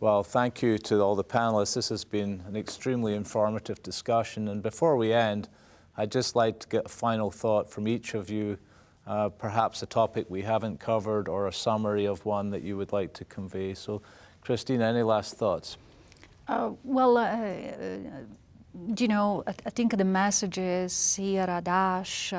Well, thank you to all the panelists. This has been an extremely informative discussion. And before we end, I'd just like to get a final thought from each of you, perhaps a topic we haven't covered or a summary of one that you would like to convey. So, Cristina, any last thoughts? You know, I think the messages here at ASH,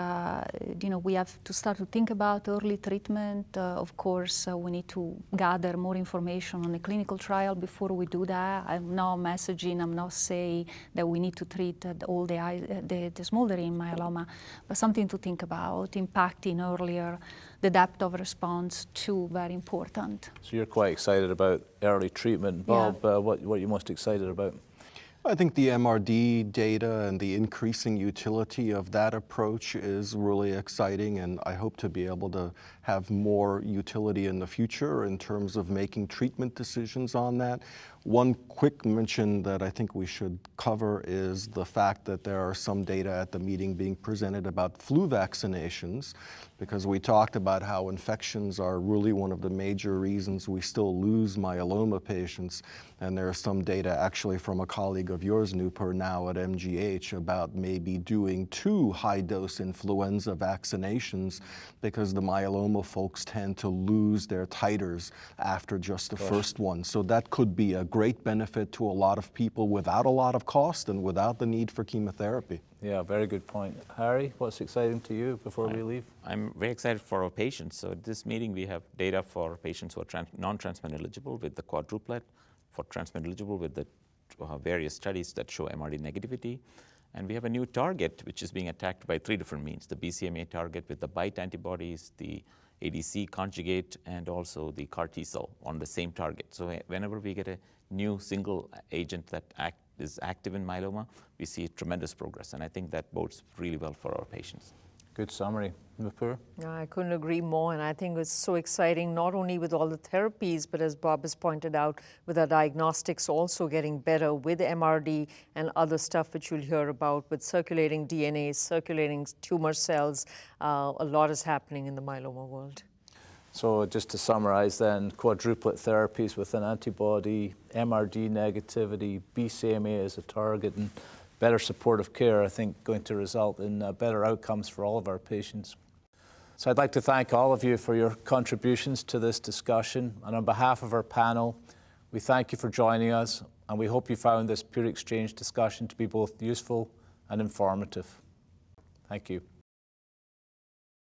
you know, we have to start to think about early treatment. Of course, we need to gather more information on the clinical trial before we do that. I'm not messaging, I'm not saying that we need to treat all the smoldering myeloma, but something to think about, impacting earlier, the depth of response too, very important. So you're quite excited about early treatment. Bob, yeah. What are you most excited about? I think the MRD data and the increasing utility of that approach is really exciting, and I hope to be able to have more utility in the future in terms of making treatment decisions on that. One quick mention that I think we should cover is the fact that there are some data at the meeting being presented about flu vaccinations, because we talked about how infections are really one of the major reasons we still lose myeloma patients. And there is some data actually from a colleague of yours, Noopur, now at MGH about maybe doing 2 high-dose influenza vaccinations because the myeloma folks tend to lose their titers after just the first one. So that could be a great benefit to a lot of people without a lot of cost and without the need for chemotherapy. Yeah, very good point. Harry, what's exciting to you before we leave? I'm very excited for our patients. So at this meeting, we have data for patients who are non-transplant eligible with the quadruplet, for transplant eligible with the various studies that show MRD negativity. And we have a new target, which is being attacked by 3 different means: the BCMA target with the BiTE antibodies, the ADC conjugate, and also the CAR T cell on the same target. So whenever we get a new single agent that is active in myeloma, we see tremendous progress. And I think that bodes really well for our patients. Good summary. Noopur? I couldn't agree more, and I think it's so exciting, not only with all the therapies, but as Bob has pointed out, with our diagnostics also getting better with MRD and other stuff which you'll hear about with circulating DNA, circulating tumor cells. A lot is happening in the myeloma world. So just to summarize then, quadruplet therapies with an antibody, MRD negativity, BCMA as a target, and better supportive care, I think, going to result in better outcomes for all of our patients. So I'd like to thank all of you for your contributions to this discussion. And on behalf of our panel, we thank you for joining us, and we hope you found this peer exchange discussion to be both useful and informative. Thank you.